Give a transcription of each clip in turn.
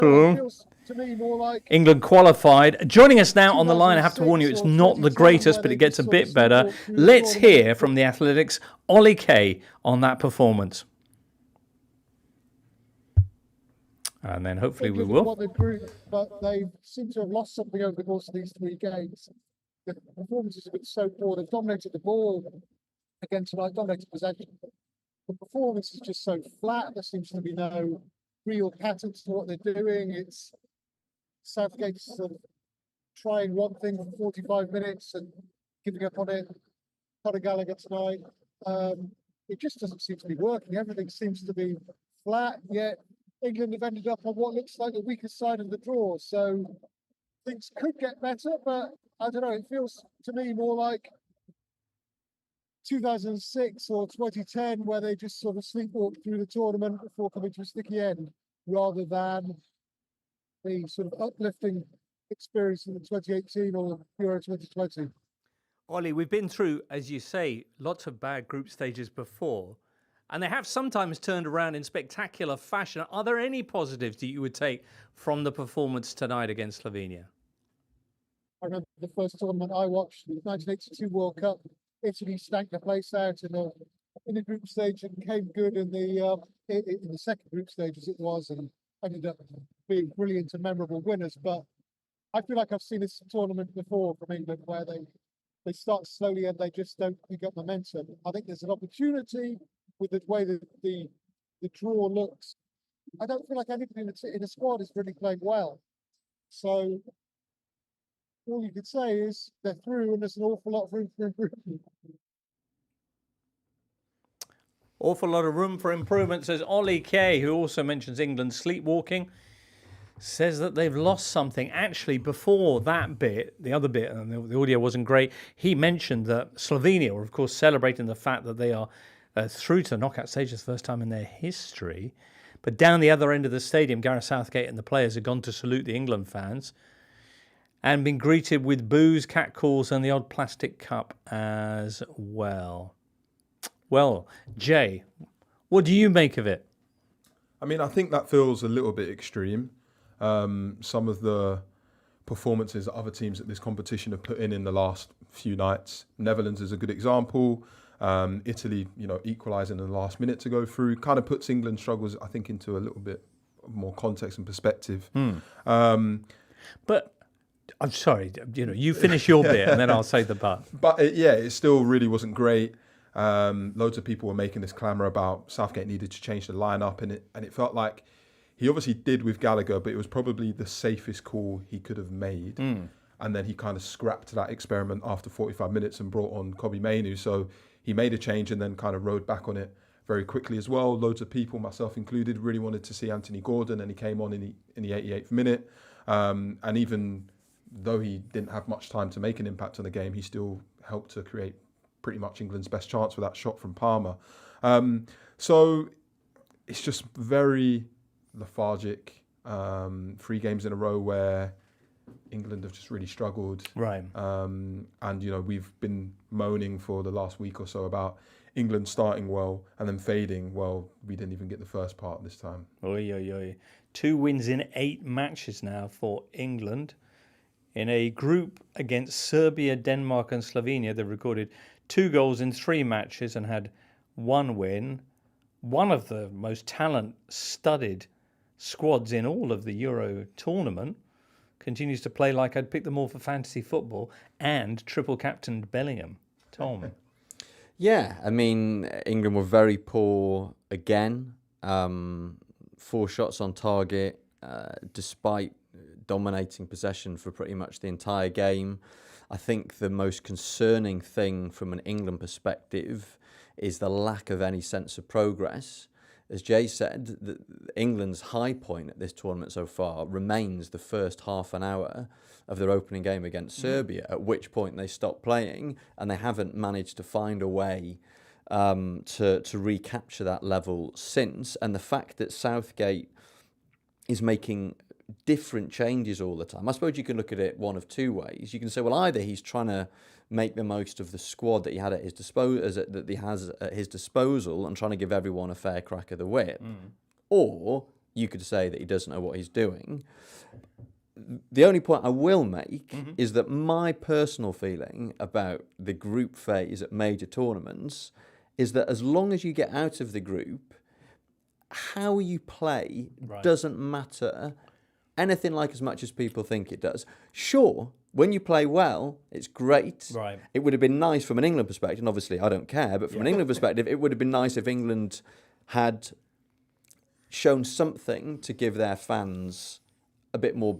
Well, it feels to me more like England qualified. Joining us now on the line, I have to warn you, it's not the greatest, but it gets a bit better. Let's hear from the Athletics' Ollie Kay on that performance. And then hopefully we will. Won the group, but they seem to have lost something over the course of these 3 games. The performances have been so poor. They've dominated the ball again tonight, dominated possession. The performance is just so flat. There seems to be no real pattern to what they're doing. It's Southgate sort of trying one thing for 45 minutes and giving up on it. Conor Gallagher tonight. It just doesn't seem to be working. Everything seems to be flat, yet England have ended up on what looks like the weakest side of the draw. So things could get better, but I don't know. It feels to me more like 2006 or 2010, where they just sort of sleepwalked through the tournament before coming to a sticky end, rather than the sort of uplifting experience in the 2018 or Euro 2020. Ollie, we've been through, as you say, lots of bad group stages before, and they have sometimes turned around in spectacular fashion. Are there any positives that you would take from the performance tonight against Slovenia? I remember the first tournament I watched, the 1982 World Cup. Italy stank the place out in the group stage and came good in the second group stage as it was, and ended up being brilliant and memorable winners. But I feel like I've seen this tournament before from England, where they start slowly and they just don't pick up momentum. I think there's an opportunity with the way that the draw looks. I don't feel like anybody in the squad is really playing well. So all you could say is they're through and there's an awful lot of room for improvement. Awful lot of room for improvement, says Ollie Kay, who also mentions England sleepwalking. Says that they've lost something. Actually, before that bit, the other bit, and the audio wasn't great, he mentioned that Slovenia were, of course, celebrating the fact that they are through to the knockout stage for the first time in their history. But down the other end of the stadium, Gareth Southgate and the players had gone to salute the England fans and been greeted with boos, catcalls, and the odd plastic cup as well. Well, Jay, what do you make of it? I mean, I think that feels a little bit extreme. Some of the performances that other teams at this competition have put in the last few nights. Netherlands is a good example. Italy, equalising in the last minute to go through, kind of puts England's struggles, I think, into a little bit more context and perspective. But I'm sorry, you finish your bit and then I'll say the but. But it still really wasn't great. Loads of people were making this clamour about Southgate needed to change the lineup, and it felt like he obviously did with Gallagher, but it was probably the safest call he could have made. And then he kind of scrapped that experiment after 45 minutes and brought on Kobbie Mainoo. So he made a change and then kind of rode back on it very quickly as well. Loads of people, myself included, really wanted to see Anthony Gordon, and he came on in the 88th minute. And even though he didn't have much time to make an impact on the game, he still helped to create pretty much England's best chance with that shot from Palmer. So it's just very lethargic. 3 games in a row where England have just really struggled. Right. And, we've been moaning for the last week or so about England starting well and then fading. Well, we didn't even get the first part this time. Oy, oy, oy. 2 wins in 8 matches now for England. In a group against Serbia, Denmark and Slovenia, they've recorded 2 goals in 3 matches and had 1 win. One of the most talent-studded squads in all of the Euro tournament. Continues to play like I'd picked them all for fantasy football, and triple captained Bellingham. Tom. Yeah, I mean, England were very poor again. 4 shots on target, despite dominating possession for pretty much the entire game. I think the most concerning thing from an England perspective is the lack of any sense of progress. As Jay said, England's high point at this tournament so far remains the first half an hour of their opening game against Serbia, at which point they stopped playing, and they haven't managed to find a way to recapture that level since. And the fact that Southgate is making different changes all the time, I suppose you can look at it one of 2 ways. You can say, well, either he's trying to make the most of the squad that he had at his disposal and trying to give everyone a fair crack of the whip, or you could say that he doesn't know what he's doing. The only point I will make is that my personal feeling about the group phase at major tournaments is that as long as you get out of the group, how you play doesn't matter anything like as much as people think it does. Sure, when you play well, it's great. Right. It would have been nice from an England perspective, and obviously I don't care, but from an England perspective, it would have been nice if England had shown something to give their fans a bit more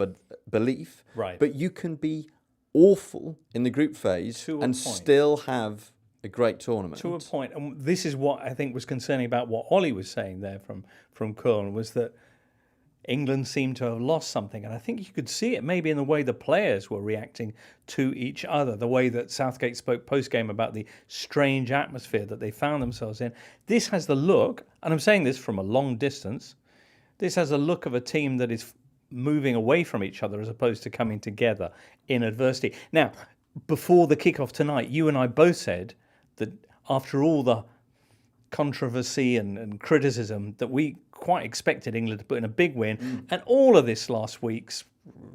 belief. Right. But you can be awful in the group phase and still have a great tournament. To a point. And this is what I think was concerning about what Ollie was saying there from Köln, was that England seemed to have lost something. And I think you could see it maybe in the way the players were reacting to each other, the way that Southgate spoke post-game about the strange atmosphere that they found themselves in. This has the look, and I'm saying this from a long distance, this has a look of a team that is moving away from each other as opposed to coming together in adversity. Now, before the kickoff tonight, you and I both said that after all the controversy and criticism, that we quite expected England to put in a big win, and all of this last week's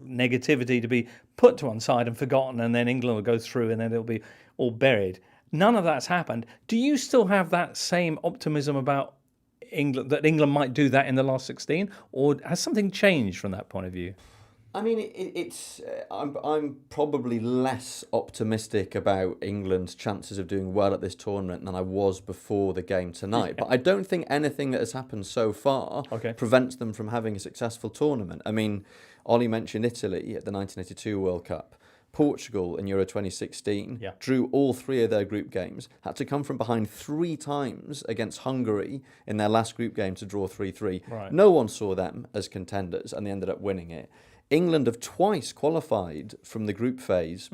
negativity to be put to one side and forgotten, and then England will go through and then it'll be all buried. None of that's happened. Do you still have that same optimism about England, that England might do that in the last 16, or has something changed from that point of view? I mean, I'm probably less optimistic about England's chances of doing well at this tournament than I was before the game tonight. But I don't think anything that has happened so far prevents them from having a successful tournament. I mean, Ollie mentioned Italy at the 1982 World Cup. Portugal in Euro 2016 drew all three of their group games, had to come from behind 3 times against Hungary in their last group game to draw 3-3. Right. No one saw them as contenders, and they ended up winning it. England have twice qualified from the group phase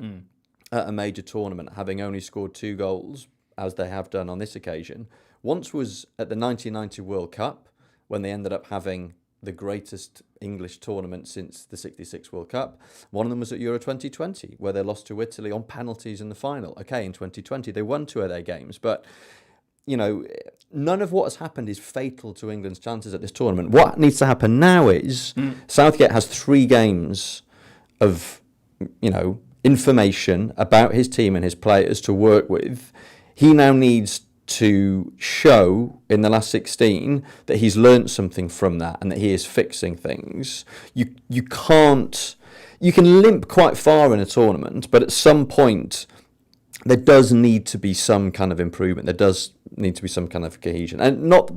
at a major tournament, having only scored 2 goals, as they have done on this occasion. Once was at the 1990 World Cup, when they ended up having the greatest English tournament since the 66 World Cup. One of them was at Euro 2020, where they lost to Italy on penalties in the final. Okay, in 2020, they won 2 of their games, but you know, none of what has happened is fatal to England's chances at this tournament. What needs to happen now is Southgate has 3 games of, you know, information about his team and his players to work with. He now needs to show in the last 16 that he's learnt something from that and that he is fixing things. You can limp quite far in a tournament, but at some point there does need to be some kind of improvement. There does need to be some kind of cohesion,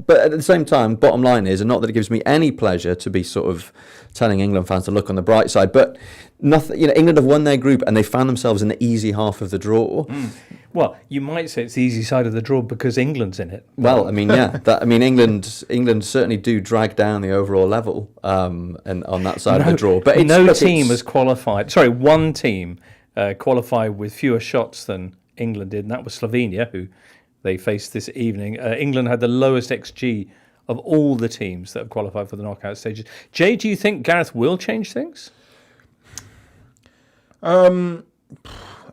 but at the same time, bottom line is, and not that it gives me any pleasure to be sort of telling England fans to look on the bright side, but nothing. You know, England have won their group and they found themselves in the easy half of the draw. Well, you might say it's the easy side of the draw because England's in it. Well, I mean, yeah, England certainly do drag down the overall level, and on that side of the draw. But no team has qualified. Sorry, one team qualified with fewer shots than England did, and that was Slovenia, who they faced this evening. England had the lowest XG of all the teams that have qualified for the knockout stages. Jay, do you think Gareth will change things? Not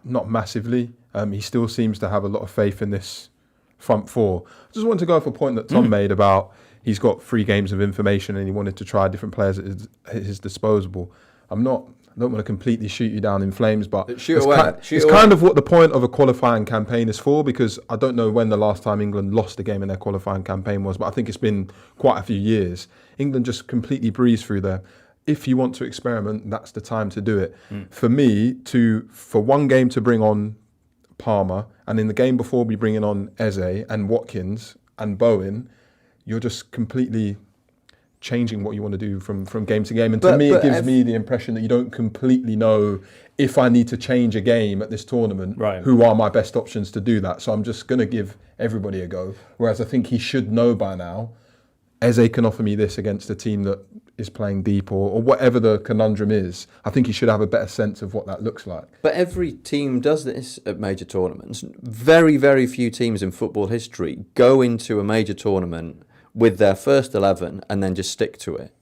massively. He still seems to have a lot of faith in this front four. I just wanted to go off a point that Tom made about he's got 3 games of information and he wanted to try different players at his disposal. I don't want to completely shoot you down in flames, but it's kind of what the point of a qualifying campaign is for, because I don't know when the last time England lost a game in their qualifying campaign was, but I think it's been quite a few years. England just completely breezed through there. If you want to experiment, that's the time to do it. For me, for one game to bring on Palmer, and in the game before we bring in on Eze and Watkins and Bowen, you're just completely changing what you want to do from game to game. And to me, it gives me the impression that you don't completely know if I need to change a game at this tournament, who are my best options to do that. So I'm just going to give everybody a go. Whereas I think he should know by now, Eze can offer me this against a team that is playing deep or whatever the conundrum is. I think he should have a better sense of what that looks like. But every team does this at major tournaments. Very, very few teams in football history go into a major tournament with their first 11 and then just stick to it.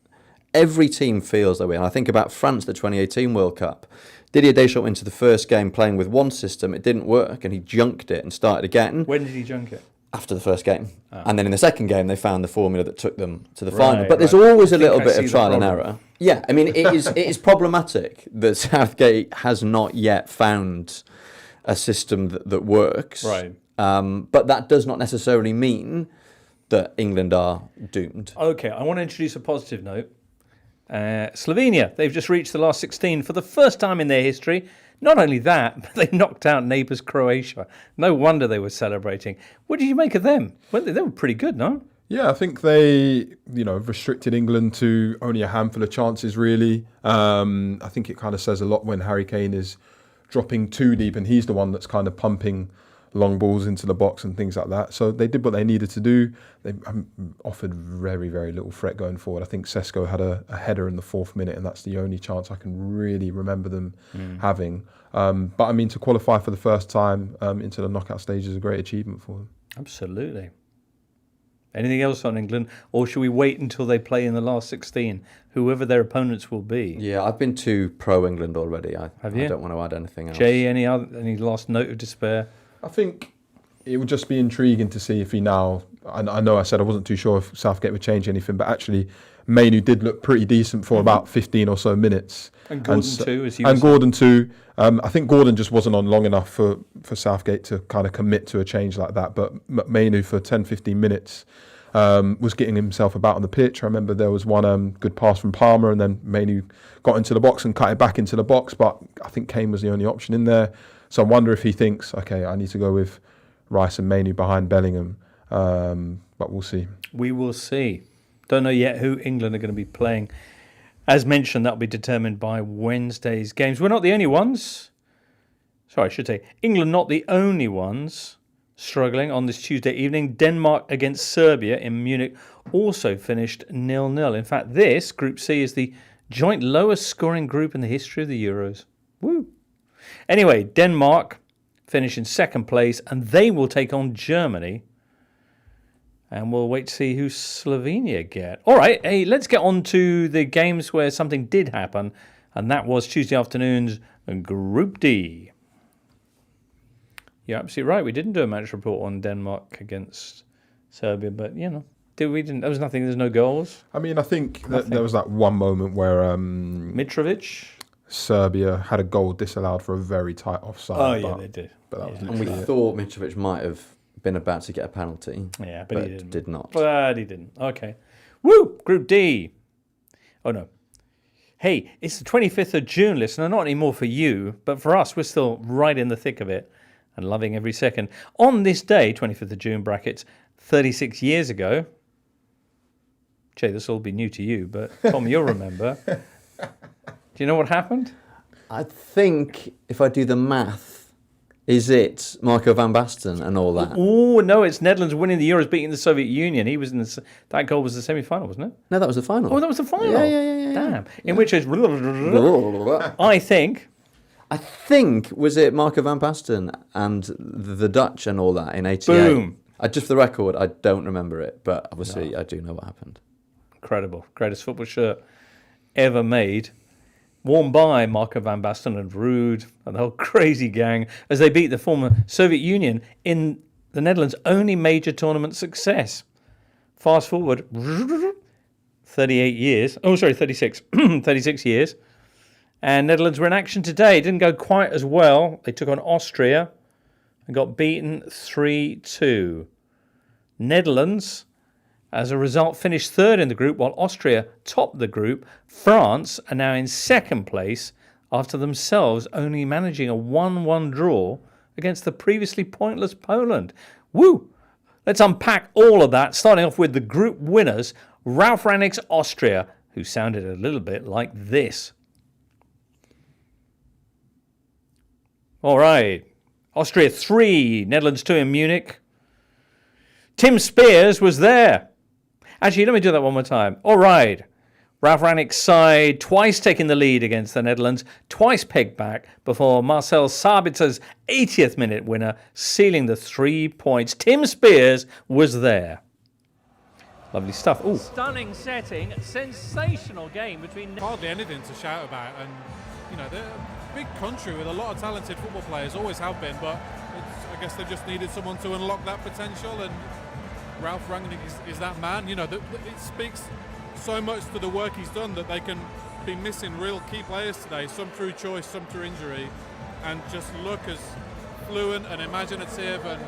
Every team feels that way. And I think about France, the 2018 World Cup. Didier Deschamps went into the first game playing with one system. It didn't work and he junked it and started again. When did he junk it? after the first game. And then in the second game, they found the formula that took them to the final. But there's right. always a I think little I bit see of the trial and problem. error. Yeah, I mean, it is problematic that Southgate has not yet found a system that works. Right. But that does not necessarily mean that England are doomed. Okay, I want to introduce a positive note. Slovenia, they've just reached the last 16 for the first time in their history. Not only that, but they knocked out neighbours Croatia. No wonder they were celebrating. What did you make of them? Well, they were pretty good, no? Yeah, I think they, restricted England to only a handful of chances, really. I think it kind of says a lot when Harry Kane is dropping too deep and he's the one that's kind of pumping long balls into the box and things like that. So they did what they needed to do. They offered very, very little threat going forward. I think Sesko had a header in the 4th minute, and that's the only chance I can really remember them having. But I mean, to qualify for the first time into the knockout stage is a great achievement for them. Absolutely. Anything else on England? Or should we wait until they play in the last 16, whoever their opponents will be? Yeah, I've been too pro-England already. Have you? I don't want to add anything else. Jay, any last note of despair? I think it would just be intriguing to see if he now... I know I said I wasn't too sure if Southgate would change anything, but actually Mainu did look pretty decent for about 15 or so minutes. And Gordon too, as you And were Gordon too. I think Gordon just wasn't on long enough for Southgate to kind of commit to a change like that. But Mainu for 10, 15 minutes was getting himself about on the pitch. I remember there was one good pass from Palmer, and then Mainu got into the box and cut it back into the box. But I think Kane was the only option in there. So I wonder if he thinks, okay, I need to go with Rice and Mainu behind Bellingham. But we'll see. We will see. Don't know yet who England are going to be playing. As mentioned, that'll be determined by Wednesday's games. We're not the only ones. Sorry, I should say England not the only ones struggling on this Tuesday evening. Denmark against Serbia in Munich also finished 0-0. In fact, this, Group C, is the joint lowest scoring group in the history of the Euros. Woo! Anyway, Denmark finish in second place, and they will take on Germany. And we'll wait to see who Slovenia get. All right, hey, let's get on to the games where something did happen, and that was Tuesday afternoon's Group D. You're absolutely right. We didn't do a match report on Denmark against Serbia, but there was nothing. There's no goals. I mean, I think that there was that one moment where Mitrovic. Serbia had a goal disallowed for a very tight offside. Oh yeah, they did. But that was And we literally it. thought Mitrovic might have been about to get a penalty. Yeah, but he didn't. Did not. But he didn't. Okay. Woo! Group D. Oh, no. Hey, it's the 25th of June, listener. Not anymore for you, but for us, we're still right in the thick of it and loving every second. On this day, 25th of June, brackets, 36 years ago. Jay, this will all be new to you, but Tom, you'll remember. Do you know what happened? I think if I do the math, is it Marco van Basten and all that? Oh, no, it's Netherlands winning the Euros, beating the Soviet Union. He was in that goal was the semi-final, wasn't it? No, that was the final. Oh, that was the final? Yeah. Damn. In which case, I think... Was it Marco van Basten and the Dutch and all that in 88? Boom. Just for the record, I don't remember it, but obviously I do know what happened. Incredible. Greatest football shirt ever made. Worn by Marco van Basten and Ruud and the whole crazy gang as they beat the former Soviet Union in the Netherlands' only major tournament success. Fast forward 38 years. Oh, sorry, 36. 36 years. And Netherlands were in action today. It didn't go quite as well. They took on Austria and got beaten 3-2. Netherlands, as a result, finished third in the group, while Austria topped the group. France are now in second place after themselves only managing a 1-1 draw against the previously pointless Poland. Woo! Let's unpack all of that, starting off with the group winners, Ralf Rangnick's Austria, who sounded a little bit like this. All right. Austria 3, Netherlands 2 in Munich. Tim Spears was there. Actually, let me do that one more time. All right. Ralf Rangnick's side twice taking the lead against the Netherlands, twice pegged back before Marcel Sabitser's 80th minute winner sealing the 3 points. Tim Spears was there. Lovely stuff. Ooh. Stunning setting, sensational game between... Hardly anything to shout about, and they're a big country with a lot of talented football players, always have been, but I guess they've just needed someone to unlock that potential, and Ralph Rangnick is that man. You know, it speaks so much to the work he's done that they can be missing real key players today, some through choice, some through injury, and just look as fluent and imaginative and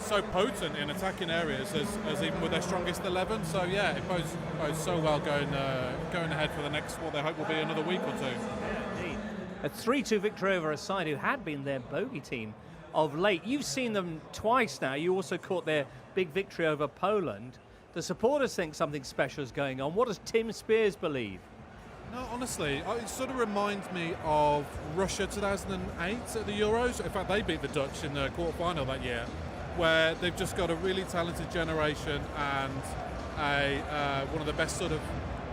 so potent in attacking areas as even with their strongest 11. So yeah, it bodes so well going ahead for the next, what they hope will be another week or two. Yeah, indeed. A 3-2 victory over a side who had been their bogey team of late. You've seen them twice now. You also caught their big victory over Poland. The supporters think something special is going on. What does Tim Spears believe? No, honestly, it sort of reminds me of Russia 2008 at the Euros. In fact, they beat the Dutch in the quarter-final that year, where they've just got a really talented generation and one of the best sort of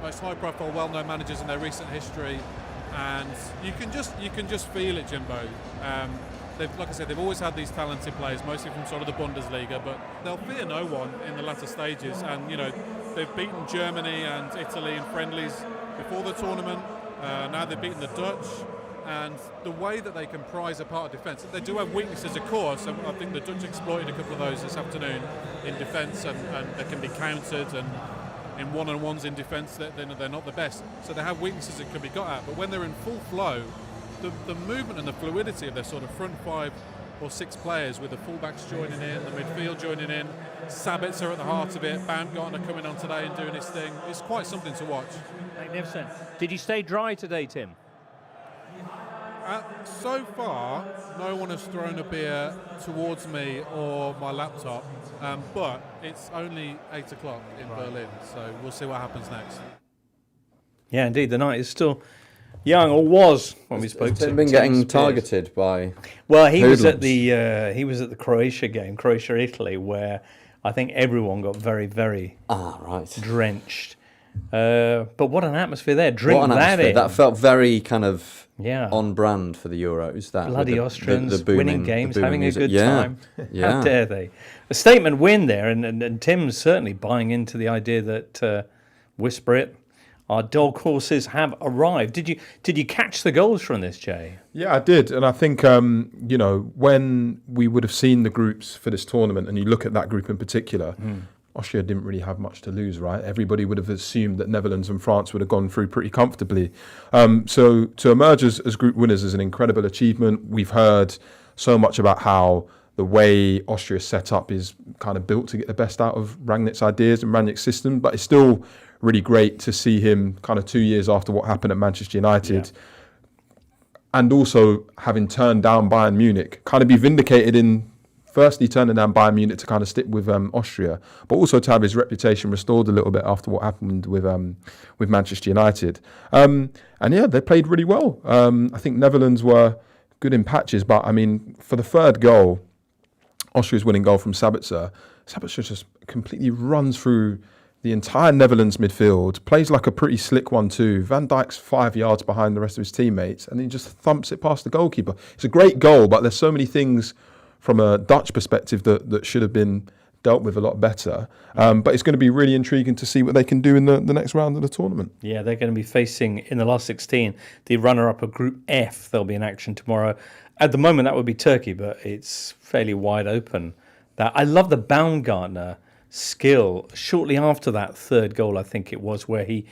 most high-profile, well-known managers in their recent history, and you can just feel it, Jimbo. Like I said, they've always had these talented players, mostly from sort of the Bundesliga, but they'll fear no one in the latter stages. And they've beaten Germany and Italy in friendlies before the tournament. Now they've beaten the Dutch. And the way that they can prize apart a defence, they do have weaknesses, of course, and I think the Dutch exploited a couple of those this afternoon in defence, and they can be countered, and in one-on-ones in defence they're not the best, so they have weaknesses that can be got at. But when they're in full flow, the movement and the fluidity of their sort of front 5 or 6 players, with the fullbacks joining in, the midfield joining in, Sabitzer at the heart of it, Baumgartner coming on today and doing his thing, it's quite something to watch. Magnificent. Did you stay dry today, Tim? So far, no one has thrown a beer towards me or my laptop, but it's only 8 o'clock in Berlin, so we'll see what happens next. Yeah, indeed, the night is still young, or was when we spoke to him. Been getting targeted by. Well, he was hoodlums. at the Croatia game, Croatia-Italy, where I think everyone got very, very drenched. But what an atmosphere there! Drink that in. That felt very kind of Yeah. on brand for the Euros. That Bloody Austrians booming, winning games, having music. a good time. How dare they? A statement win there, and Tim's certainly buying into the idea that whisper it. Our dog horses have arrived. Did you catch the goals from this, Jay? Yeah, I did, and I think when we would have seen the groups for this tournament, and you look at that group in particular, Austria didn't really have much to lose, right? Everybody would have assumed that Netherlands and France would have gone through pretty comfortably. So to emerge as group winners is an incredible achievement. We've heard so much about how the way Austria is set up is kind of built to get the best out of Rangnick's ideas and Rangnick's system, but it's still really great to see him kind of 2 years after what happened at Manchester United, and also having turned down Bayern Munich, kind of be vindicated in firstly turning down Bayern Munich to kind of stick with Austria, but also to have his reputation restored a little bit after what happened with Manchester United. And yeah, they played really well. I think Netherlands were good in patches, but I mean, for the third goal, Austria's winning goal from Sabitzer just completely runs through the entire Netherlands midfield, plays like a pretty slick one too. Van Dijk's 5 yards behind the rest of his teammates, and he just thumps it past the goalkeeper. It's a great goal, but there's so many things from a Dutch perspective that should have been dealt with a lot better. But it's going to be really intriguing to see what they can do in the next round of the tournament. Yeah, they're going to be facing, in the last 16, the runner-up of Group F. They'll be in action tomorrow. At the moment, that would be Turkey, but it's fairly wide open. I love the Baumgartner skill. Shortly after that third goal, I think it was, where he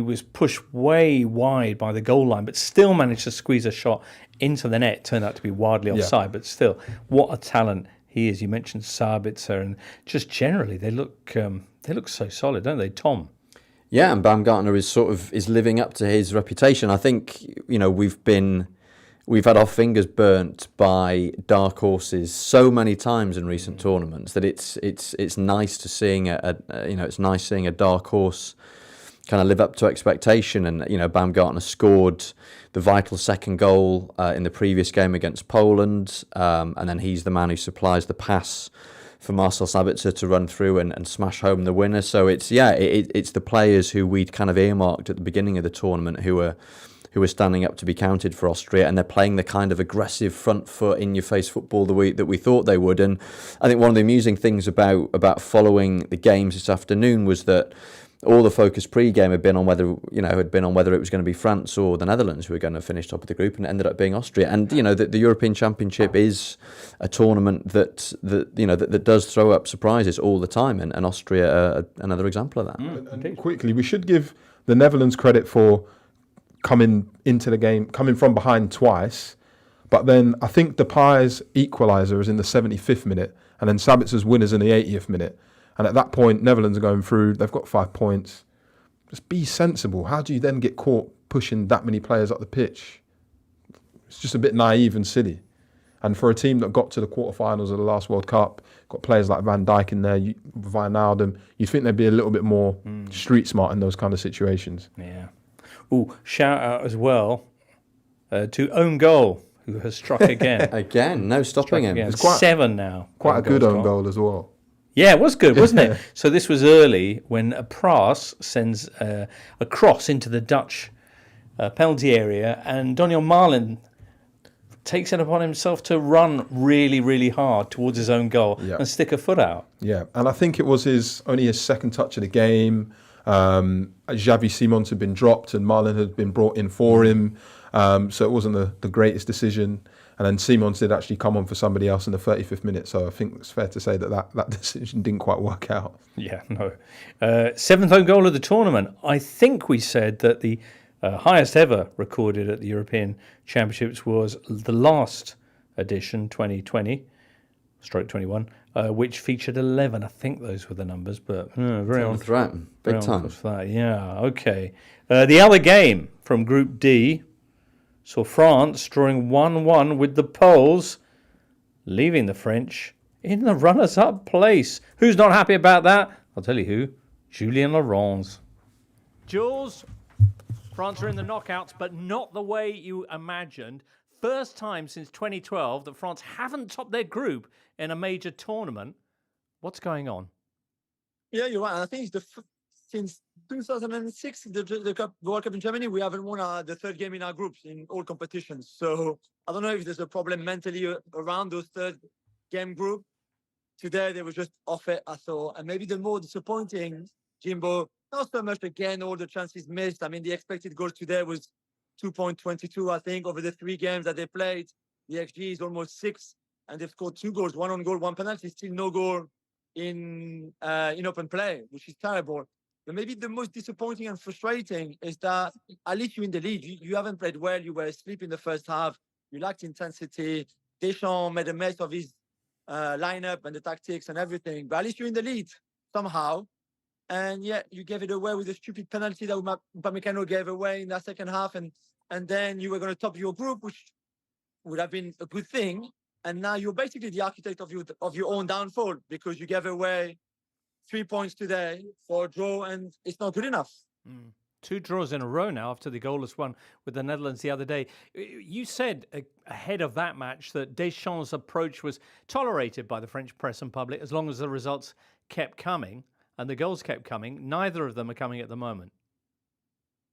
was pushed way wide by the goal line, but still managed to squeeze a shot into the net. Turned out to be wildly offside, but still, what a talent he is. You mentioned Sabitzer, and just generally, they look so solid, don't they, Tom? Yeah, and Baumgartner is living up to his reputation. I think we've had our fingers burnt by dark horses so many times in recent tournaments that it's nice to seeing it's nice seeing a dark horse kind of live up to expectation. And Baumgartner scored the vital second goal in the previous game against Poland, and then he's the man who supplies the pass for Marcel Sabitzer to run through and smash home the winner. So it's the players who we'd kind of earmarked at the beginning of the tournament who are standing up to be counted for Austria, and they're playing the kind of aggressive front foot, in-your-face football that we thought they would. And I think one of the amusing things about following the games this afternoon was that all the focus pre-game had been on whether it was going to be France or the Netherlands who were going to finish top of the group, and it ended up being Austria. And the European Championship is a tournament that does throw up surprises all the time, and Austria are another example of that. And quickly, we should give the Netherlands credit for coming into the game, coming from behind twice. But then I think Depay's equaliser is in the 75th minute, and then Sabitzer's winners in the 80th minute. And at that point, Netherlands are going through. They've got 5 points. Just be sensible. How do you then get caught pushing that many players up the pitch? It's just a bit naive and silly. And for a team that got to the quarterfinals of the last World Cup, got players like Van Dijk in there, Wijnaldum, you'd think they'd be a little bit more street smart in those kind of situations. Yeah. Ooh, shout out as well to Own Goal, who has struck again. Again, no stopping him. It's 7 now. Quite a good own goal as well. Yeah, it was good, wasn't it? So this was early when Pras sends a cross into the Dutch penalty area, and Doniel Marlin takes it upon himself to run really, really hard towards his own goal and stick a foot out. Yeah, and I think it was only his second touch of the game. Xavi Simons had been dropped and Marlin had been brought in for him, so it wasn't the greatest decision. And then Simons did actually come on for somebody else in the 35th minute, so I think it's fair to say that decision didn't quite work out. Yeah, no. 7th own goal of the tournament. I think we said that the highest ever recorded at the European Championships was the last edition, 2020/21, which featured 11. I think those were the numbers, but very on threat, big time. Yeah, okay. The other game from Group D saw France drawing 1-1 with the Poles, leaving the French in the runners-up place. Who's not happy about that? I'll tell you who. Julien Laurens. Jules, France are in the knockouts, but not the way you imagined. First time since 2012 that France haven't topped their group in a major tournament. What's going on? Yeah, you're right. I think it's since 2006, the World Cup in Germany, we haven't won the third game in our groups in all competitions. So I don't know if there's a problem mentally around those third game group. Today, they were just off it, I thought. And maybe the more disappointing, Jimbo, not so much again, all the chances missed. I mean, the expected goals today was 2.22, I think, over the 3 games that they played. The XG is almost 6, and they've scored 2 goals, 1 on goal, 1 penalty, still no goal in open play, which is terrible. But maybe the most disappointing and frustrating is that at least you're in the lead. You haven't played well. You were asleep in the first half. You lacked intensity. Deschamps made a mess of his lineup and the tactics and everything. But at least you're in the lead somehow. And yet you gave it away with a stupid penalty that Upamecano gave away in that second half. And then you were going to top your group, which would have been a good thing. And now you're basically the architect of your own downfall because you gave away 3 points today for a draw, and it's not good enough. 2 draws in a row now after the goalless one with the Netherlands the other day. You said ahead of that match that Deschamps' approach was tolerated by the French press and public as long as the results kept coming and the goals kept coming. Neither of them are coming at the moment.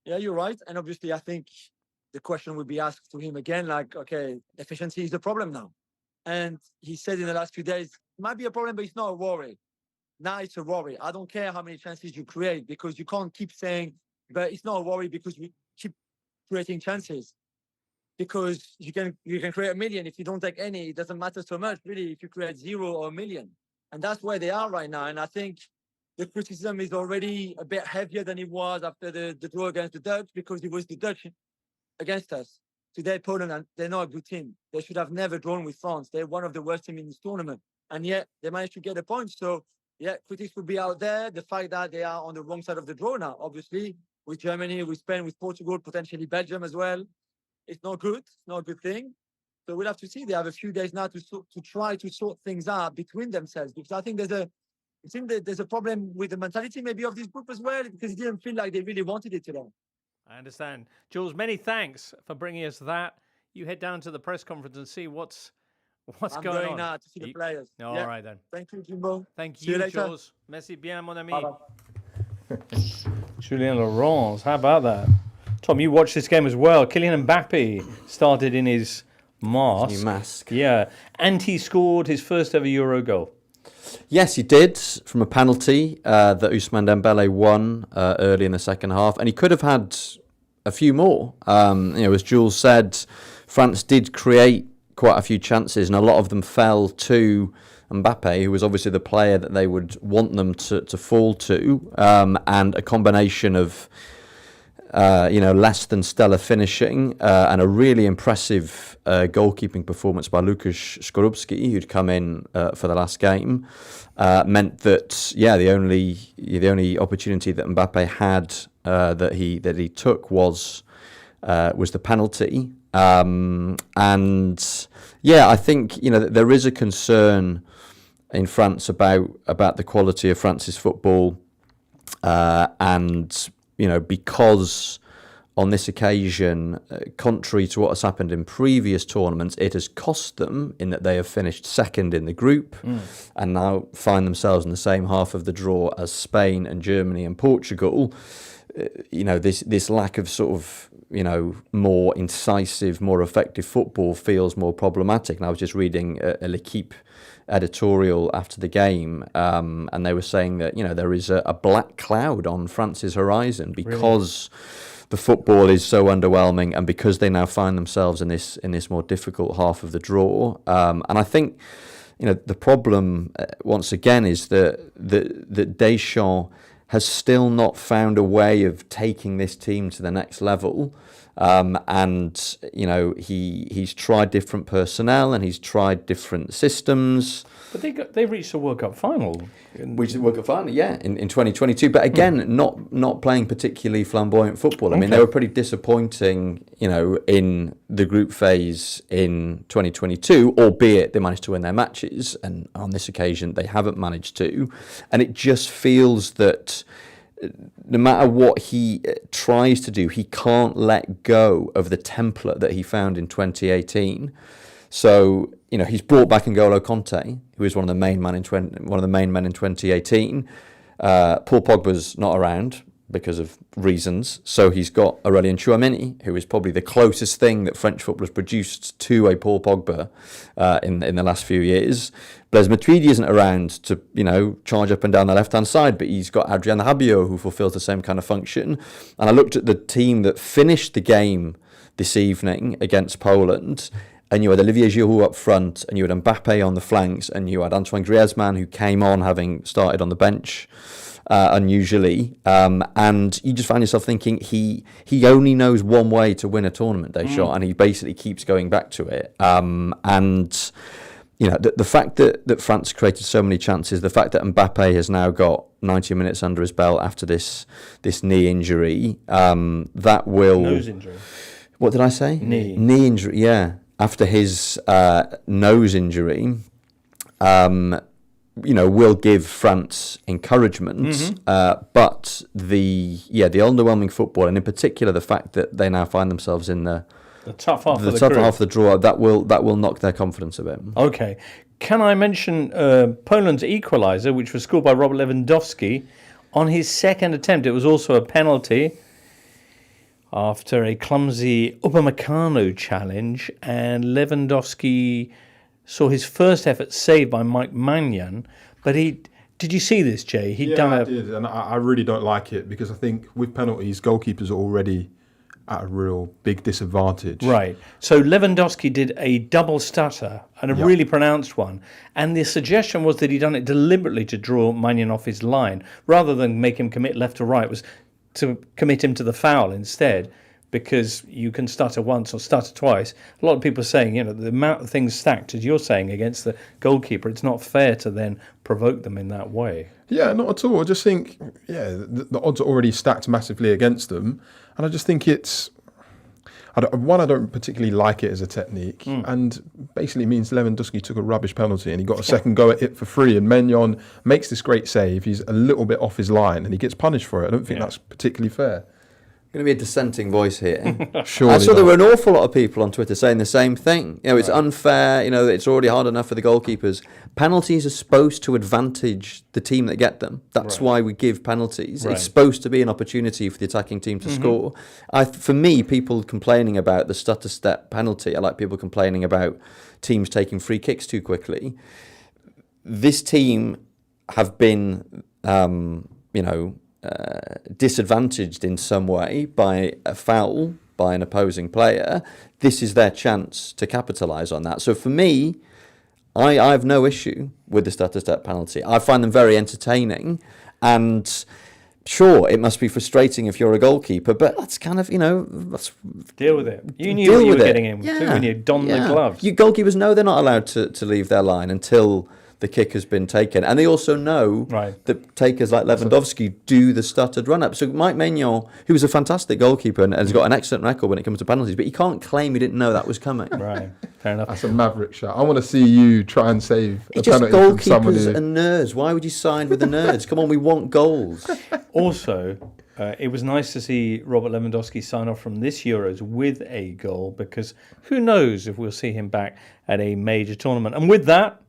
Yeah, you're right. And obviously, I think the question would be asked to him again, like, okay, efficiency is the problem now. And he said in the last few days, it might be a problem, but it's not a worry. Now it's a worry. I don't care how many chances you create because you can't keep saying, but it's not a worry because we keep creating chances. Because you can create 1 million. If you don't take any, it doesn't matter so much, really, if you create 0 or 1 million. And that's where they are right now. And I think the criticism is already a bit heavier than it was after the draw against the Dutch because it was the Dutch against us. Today, Poland, they're not a good team. They should have never drawn with France. They're one of the worst teams in this tournament. And yet, they managed to get a point. So, yeah, critics will be out there. The fact that they are on the wrong side of the draw now, obviously, with Germany, with Spain, with Portugal, potentially Belgium as well. It's not good. It's not a good thing. So we'll have to see. They have a few days now to try to sort things out between themselves. Because I think there's a problem with the mentality maybe of this group as well, because it didn't feel like they really wanted it today. I understand. Jules, many thanks for bringing us that. You head down to the press conference and see what's going on. I'm going now to see the players. All right, then. Thank you, Jimbo. Thank See you you, later. Jules. Merci bien, mon ami. Bye-bye. Julien Laurens, how about that? Tom, you watched this game as well. Kylian Mbappé started in his mask. New mask. Yeah, and he scored his first ever Euro goal. Yes, he did, from a penalty that Ousmane Dembele won early in the second half, and he could have had a few more. As Jules said, France did create quite a few chances, and a lot of them fell to Mbappé, who was obviously the player that they would want them to fall to, and a combination of less than stellar finishing and a really impressive goalkeeping performance by Łukasz Skorupski, who'd come in for the last game, meant that the only opportunity that Mbappé had that he took was the penalty. I think there is a concern in France about the quality of France's football, because on this occasion, contrary to what has happened in previous tournaments, it has cost them in that they have finished second in the group and now find themselves in the same half of the draw as Spain and Germany and Portugal. This lack of sort of more incisive, more effective football feels more problematic. And I was just reading a L'Equipe editorial after the game, and they were saying that there is a black cloud on France's horizon because the football is so underwhelming, and because they now find themselves in this more difficult half of the draw. And I think the problem once again is that Deschamps has still not found a way of taking this team to the next level. He's tried different personnel and he's tried different systems. But they reached the World Cup final. Which is World Cup final, in 2022. But again, not playing particularly flamboyant football. I mean, they were pretty disappointing, in the group phase in 2022, albeit they managed to win their matches. And on this occasion, they haven't managed to. And it just feels that no matter what he tries to do, he can't let go of the template that he found in 2018. So, he's brought back N'Golo Kanté, who is one of the main men in 2018. Paul Pogba's not around because of reasons, so he's got Aurélien Tchouaméni, who is probably the closest thing that French football has produced to a Paul Pogba in the last few years. Blaise Matuidi isn't around to charge up and down the left-hand side, but he's got Adrien Rabiot, who fulfills the same kind of function. And I looked at the team that finished the game this evening against Poland, and you had Olivier Giroud up front, and you had Mbappé on the flanks, and you had Antoine Griezmann, who came on having started on the bench unusually, and you just find yourself thinking he only knows one way to win a tournament, Deschamps, and he basically keeps going back to it. The fact that France created so many chances, the fact that Mbappé has now got 90 minutes under his belt after this knee injury, that will... Nose injury. What did I say? Knee injury, yeah. After his nose injury, will give France encouragement. But the underwhelming football, and in particular the fact that they now find themselves in the tough half of the draw, that will knock their confidence a bit. Okay. Can I mention Poland's equaliser, which was scored by Robert Lewandowski on his second attempt? It was also a penalty after a clumsy Upamecano challenge, and Lewandowski saw his first effort saved by Mike Maignan. But did you see this, Jay? I did, and I really don't like it because I think with penalties, goalkeepers are already at a real big disadvantage. Right. So Lewandowski did a double stutter, and a really pronounced one. And the suggestion was that he'd done it deliberately to draw Maignan off his line, rather than make him commit left to right, was to commit him to the foul instead, because you can stutter once or stutter twice. A lot of people are saying, the amount of things stacked, as you're saying, against the goalkeeper, it's not fair to then provoke them in that way. Yeah, not at all. I just think, the odds are already stacked massively against them. And I just think I don't particularly like it as a technique. And basically means Lewandowski took a rubbish penalty and he got a second go at it for free. And Maignan makes this great save. He's a little bit off his line and he gets punished for it. I don't think that's particularly fair. Going to be a dissenting voice here. Surely I saw there were an awful lot of people on Twitter saying the same thing. It's unfair. It's already hard enough for the goalkeepers. Penalties are supposed to advantage the team that get them. That's why we give penalties. It's supposed to be an opportunity for the attacking team to score. For me, people complaining about the stutter step penalty, I like people complaining about teams taking free kicks too quickly. this team have been, disadvantaged in some way by a foul by an opposing player. This is their chance to capitalise on that. So for me, I have no issue with the step penalty. I find them very entertaining, and sure, it must be frustrating if you're a goalkeeper, but that's kind of, let's deal with it. You knew what you were getting in too when you donned the gloves. You goalkeepers know they're not allowed to leave their line until the kick has been taken. And they also know that takers like Lewandowski do the stuttered run-up. So Mike Maignan, who was a fantastic goalkeeper and has got an excellent record when it comes to penalties, but he can't claim he didn't know that was coming. Right, fair enough. That's a maverick shot. I want to see you try and save a It's just penalty from someone goalkeepers who... and nerds. Why would you side with the nerds? Come on, we want goals. Also, it was nice to see Robert Lewandowski sign off from this Euros with a goal, because who knows if we'll see him back at a major tournament. And with that,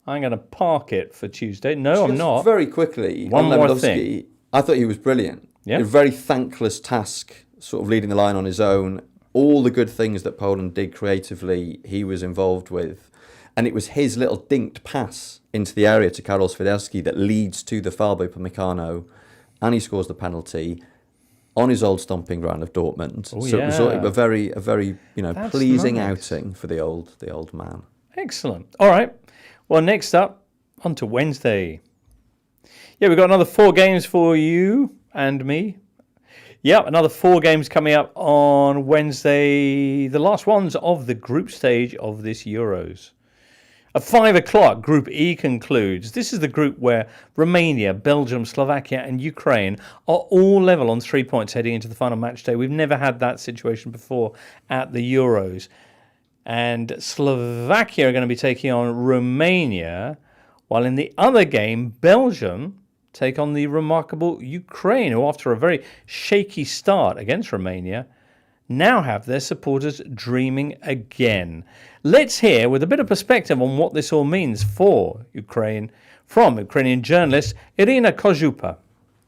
I'm going to park it for Tuesday. No, I'm not. Very quickly, One on more Lewandowski, thing. I thought he was brilliant. Yeah. A very thankless task, sort of leading the line on his own. All the good things that Poland did creatively, he was involved with. And it was his little dinked pass into the area to Karol Swiderski that leads to the foul by Upamecano, and he scores the penalty on his old stomping ground of Dortmund. Oh, so yeah. it was a very That's pleasing nice. outing for the old man. Excellent. All right. Well, next up, on to Wednesday. Yeah, we've got another 4 games for you and me. Yeah, another 4 games coming up on Wednesday. The last ones of the group stage of this Euros. At 5 o'clock, Group E concludes. This is the group where Romania, Belgium, Slovakia and Ukraine are all level on 3 points heading into the final match day. We've never had that situation before at the Euros. And Slovakia are going to be taking on Romania, while in the other game, Belgium take on the remarkable Ukraine, who after a very shaky start against Romania, now have their supporters dreaming again. Let's hear, with a bit of perspective on what this all means for Ukraine, from Ukrainian journalist Irina Kozupa.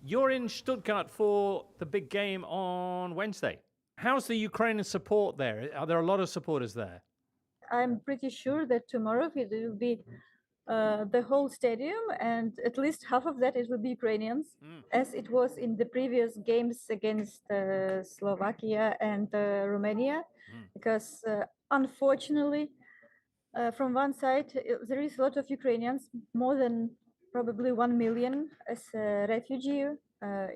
You're in Stuttgart for the big game on Wednesday. How's the Ukrainian support there? Are there a lot of supporters there? I'm pretty sure that tomorrow it will be the whole stadium, and at least half of that it will be Ukrainians, as it was in the previous games against Slovakia and Romania, because unfortunately, from one side, there is a lot of Ukrainians, more than probably 1 million as a refugee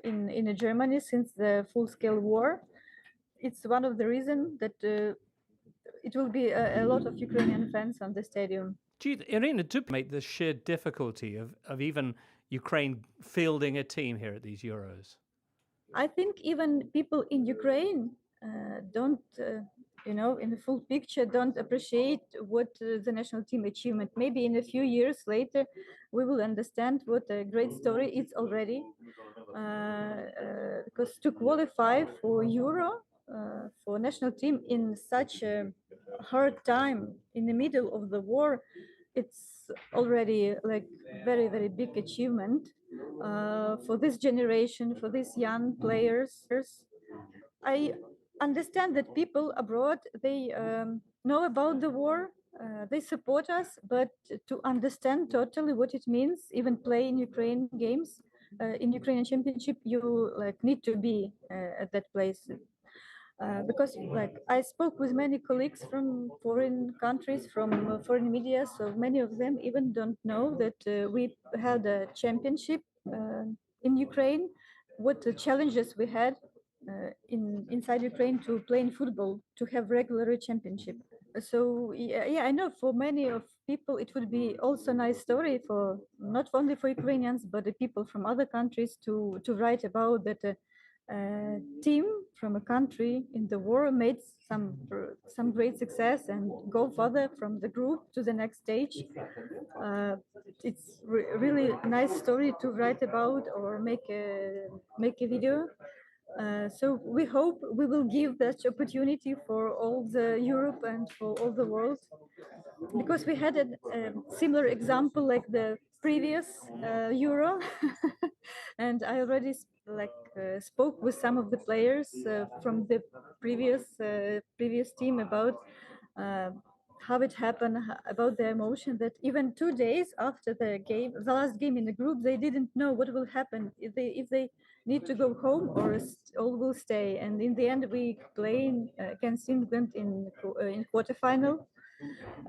in Germany since the full-scale war. It's one of the reasons that it will be a lot of Ukrainian fans on the stadium. Irina, do make the sheer difficulty of even Ukraine fielding a team here at these Euros? I think even people in Ukraine don't, in the full picture, don't appreciate what the national team achievement. Maybe in a few years later, we will understand what a great story it's already. Because to qualify for Euro, for national team in such a hard time in the middle of the war, it's already like very, very big achievement for this generation, for these young players. I understand that people abroad, they know about the war, they support us, but to understand totally what it means, even play in Ukraine games, in Ukrainian championship, you need to be at that place. Because I spoke with many colleagues from foreign countries, from foreign media, so many of them even don't know that we had a championship in Ukraine, what the challenges we had inside Ukraine to play in football, to have regular championship. So yeah, I know for many of people it would be also a nice story for not only for Ukrainians but the people from other countries to write about that team from a country in the war made some great success and go further from the group to the next stage. It's really nice story to write about or make a video. So we hope we will give that opportunity for all the Europe and for all the world, because we had a similar example like the previous Euro, and I already spoke with some of the players from the previous team about how it happened, about the emotion that even 2 days after the game, the last game in the group, they didn't know what will happen, if they need to go home or all will stay. And in the end, we playing against England in quarterfinal.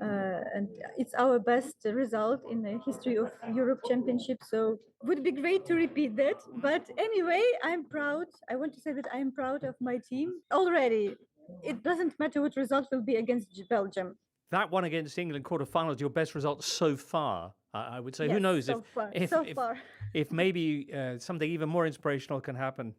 And it's our best result in the history of Europe Championship. So would be great to repeat that. But anyway, I'm proud. I want to say that I'm proud of my team already. It doesn't matter what result will be against Belgium. That one against England quarterfinals, your best result so far, I would say. Who Yes, knows so far, if so far. if maybe something even more inspirational can happen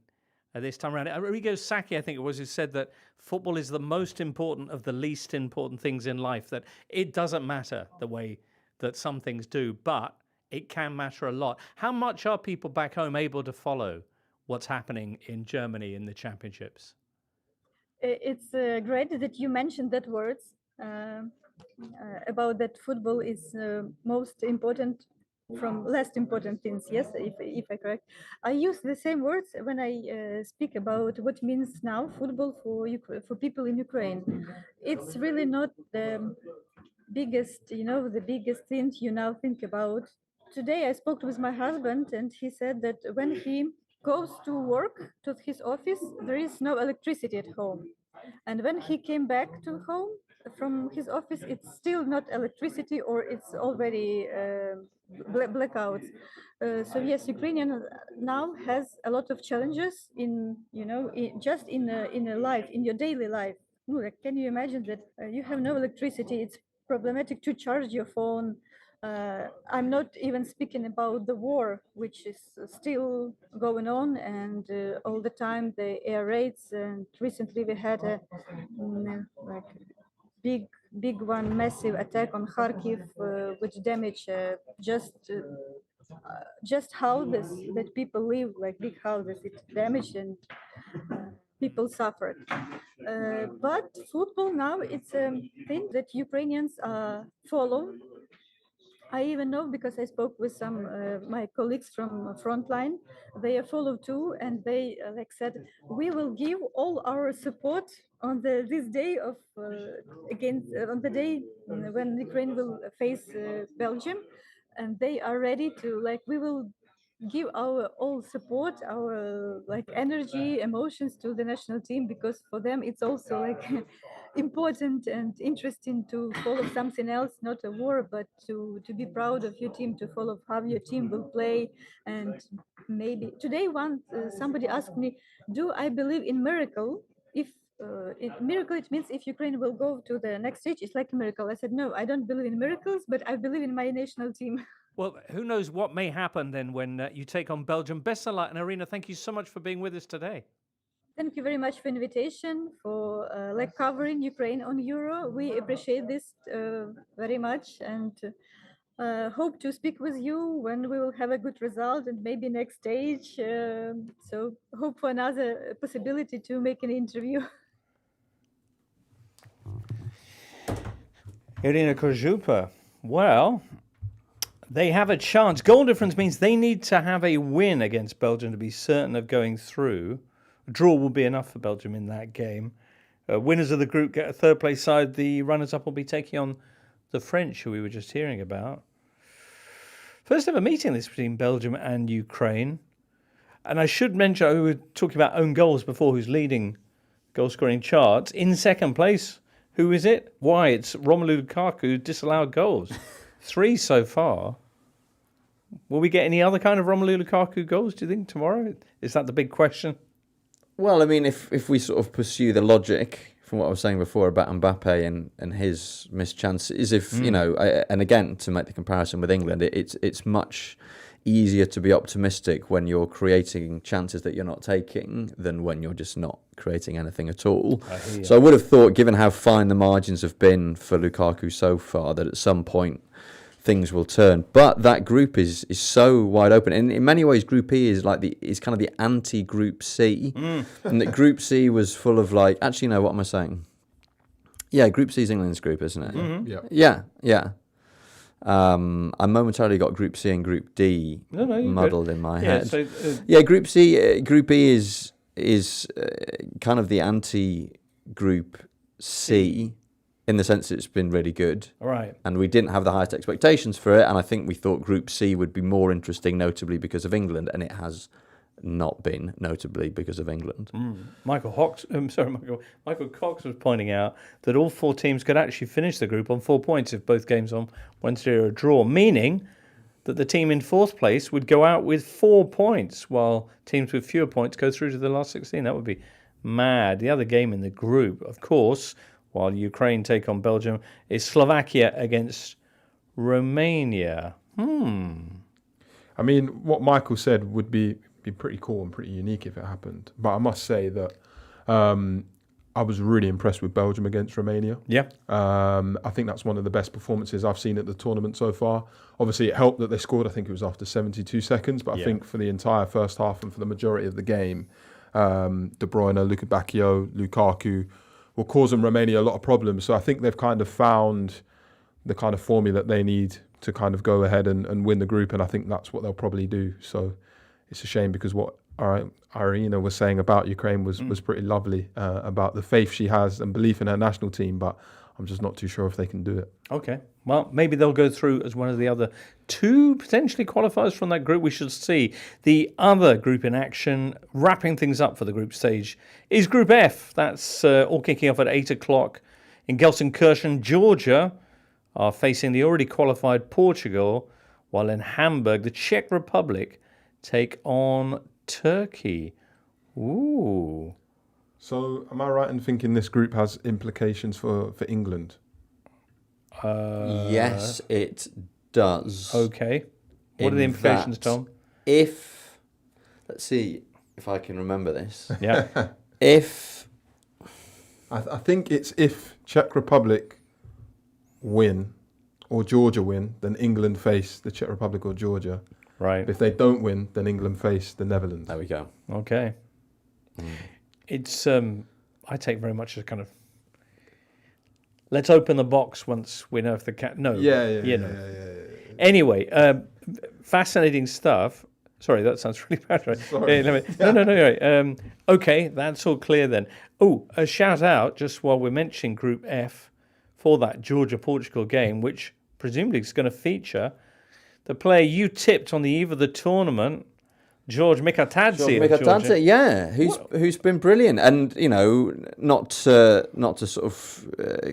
this time around. Arrigo Sacchi, I think it was, who said that football is the most important of the least important things in life, that it doesn't matter the way that some things do, but it can matter a lot. How much are people back home able to follow what's happening in Germany in the championships? It's great that you mentioned that words about that football is most important from less important things. Yes, if I correct, I use the same words when I speak about what means now football for people in Ukraine. It's really not the biggest, the biggest thing you now think about. Today I spoke with my husband, and he said that when he goes to work to his office, there is no electricity at home, and when he came back to home from his office, it's still not electricity, or it's already blackouts. So yes, Ukrainian now has a lot of challenges in, just in a life, in your daily life. Can you imagine that you have no electricity? It's problematic to charge your phone. I'm not even speaking about the war, which is still going on, and all the time the air raids. And recently we had a like big one, massive attack on Kharkiv, which damaged just houses that people live, like big houses. It damaged, and people suffered. But football now, it's a thing that Ukrainians follow. I even know, because I spoke with some my colleagues from Frontline. They are follow too, and they said, we will give all our support on this day of on the day when Ukraine will face Belgium, and they are ready to, we will give our all support, our energy, emotions to the national team, because for them it's also important and interesting to follow something else, not a war, but to be proud of your team, to follow how your team will play. And maybe today somebody asked me, do I believe in miracle? If miracle, it means if Ukraine will go to the next stage, it's like a miracle. I said, no, I don't believe in miracles, but I believe in my national team. Well, who knows what may happen then when you take on Belgium. Best of luck, and Irina, thank you so much for being with us today. Thank you very much for invitation, for covering Ukraine on Euro. We appreciate this very much, and hope to speak with you when we will have a good result and maybe next stage. So hope for another possibility to make an interview. Irina Kozupa. Well, they have a chance. Goal difference means they need to have a win against Belgium to be certain of going through. A draw will be enough for Belgium in that game. Winners of the group get a third place side. The runners-up will be taking on the French, who we were just hearing about. First ever meeting this between Belgium and Ukraine. And I should mention, we were talking about own goals before, who's leading goal-scoring charts. In second place, who is it? Why, it's Romelu Lukaku, disallowed goals. 3 so far. Will we get any other kind of Romelu Lukaku goals, do you think, tomorrow? Is that the big question? Well, I mean, if we sort of pursue the logic from what I was saying before about Mbappé and his missed chances, and again, to make the comparison with England, it's much easier to be optimistic when you're creating chances that you're not taking than when you're just not creating anything at all. So I would have thought, given how fine the margins have been for Lukaku so far, that at some point things will turn. But that group is so wide open, and in many ways, Group E is is kind of the anti-Group C, and that Group C was full of actually, no, what am I saying? Yeah, Group C is England's group, isn't it? Mm-hmm. Yeah. I momentarily got Group C and Group D muddled in my head. So, Group C, Group E is kind of the anti-Group C, in the sense it's been really good. All right. And we didn't have the highest expectations for it. And I think we thought Group C would be more interesting, notably because of England, and it has not been, notably because of England. Michael Cox was pointing out that all 4 teams could actually finish the group on 4 points if both games on Wednesday are a draw, meaning that the team in 4th place would go out with 4 points, while teams with fewer points go through to the last 16. That would be mad. The other game in the group, of course, while Ukraine take on Belgium, is Slovakia against Romania. I mean, what Michael said would be pretty cool and pretty unique if it happened. But I must say that I was really impressed with Belgium against Romania. Yeah. I think that's one of the best performances I've seen at the tournament so far. Obviously, it helped that they scored. I think it was after 72 seconds. But I think for the entire first half and for the majority of the game, De Bruyne, Luka Bacchio, Lukaku were causing Romania a lot of problems. So I think they've kind of found the kind of formula that they need to kind of go ahead and win the group. And I think that's what they'll probably do. So it's a shame because what Irina was saying about Ukraine was pretty lovely, about the faith she has and belief in her national team, but I'm just not too sure if they can do it. Okay. Well, maybe they'll go through as one of the other 2 potentially qualifiers from that group. We should see. The other group in action, wrapping things up for the group stage, is Group F. That's all kicking off at 8 o'clock in Gelsenkirchen. Georgia are facing the already qualified Portugal, while in Hamburg, the Czech Republic take on Turkey. Ooh. So am I right in thinking this group has implications for England? Yes, it does. Okay. What are the implications, Tom? Let's see if I can remember this. Yeah. I think it's if Czech Republic win or Georgia win, then England face the Czech Republic or Georgia. Right. If they don't win, then England face the Netherlands. There we go. Okay. It's I take very much as kind of let's open the box once we know if the cat. No. Yeah. Anyway, fascinating stuff. Sorry, that sounds really bad, right? Sorry. No. Okay, that's all clear then. Oh, a shout out just while we're mentioning Group F for that Georgia-Portugal game, which presumably is going to feature the player you tipped on the eve of the tournament, George Mikatadze. Yeah, who's been brilliant, and not to sort of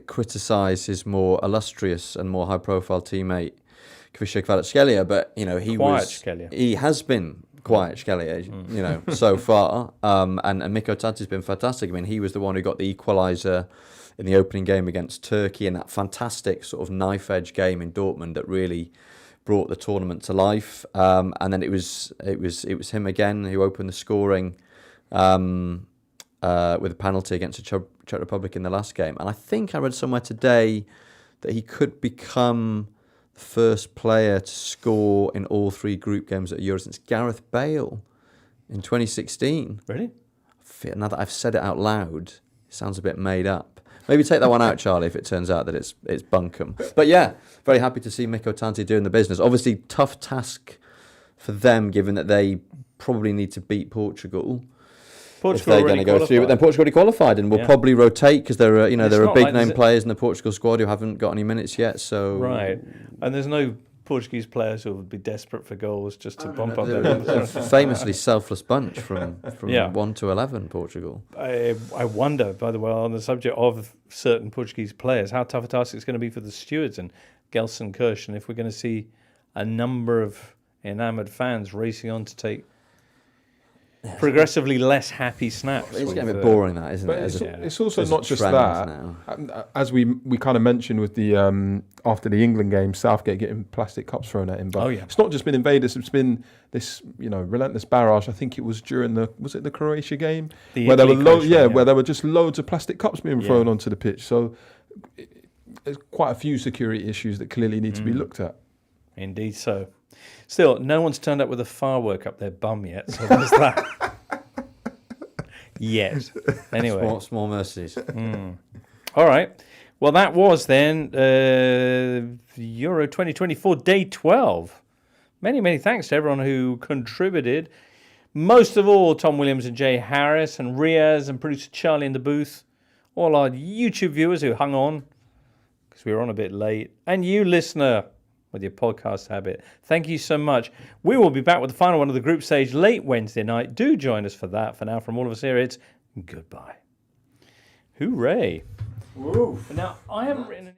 criticise his more illustrious and more high-profile teammate Kvisha Kvaratskhelia, but he has been quiet Shkelia, so far, and Mikatadze's been fantastic. I mean, he was the one who got the equaliser in the opening game against Turkey in that fantastic sort of knife-edge game in Dortmund that really brought the tournament to life, and then it was him again who opened the scoring with a penalty against the Czech Republic in the last game. And I think I read somewhere today that he could become the first player to score in all 3 group games at Euro since Gareth Bale in 2016. Really? Now that I've said it out loud, it sounds a bit made up. Maybe take that one out, Charlie, if it turns out that it's bunkum. But yeah, very happy to see Mikatadze doing the business. Obviously, tough task for them, given that they probably need to beat Portugal if they're going to go through. But then Portugal already qualified and will probably rotate because there are big name players in the Portugal squad who haven't got any minutes yet. So right, and there's no Portuguese players who would be desperate for goals just to bump up their numbers. Famously selfless bunch from 1 to 11, Portugal. I wonder, by the way, on the subject of certain Portuguese players, how tough a task it's going to be for the stewards in Gelsenkirchen if we're going to see a number of enamoured fans racing on to take progressively less happy snaps. It's getting a bit boring, that, isn't it? It's also not just that. Now. As we kind of mentioned with the after the England game, Southgate getting plastic cups thrown at him. But it's not just been invaders. It's been this relentless barrage. I think it was during the Croatia game where there were where there were just loads of plastic cups being thrown onto the pitch. So there's quite a few security issues that clearly need to be looked at. Indeed so. Still, no one's turned up with a firework up their bum yet, so there's that. Yet. Anyway. Small mercies. All right. Well, that was then Euro 2024, day 12. Many, many thanks to everyone who contributed. Most of all, Tom Williams and Jay Harris and Riaz and producer Charlie in the booth. All our YouTube viewers who hung on because we were on a bit late. And you, listener, with your podcast habit, thank you so much. We will be back with the final one of the group stage late Wednesday night. Do join us for that. For now, from all of us here, it's goodbye. Hooray. Woo. Now, I haven't written...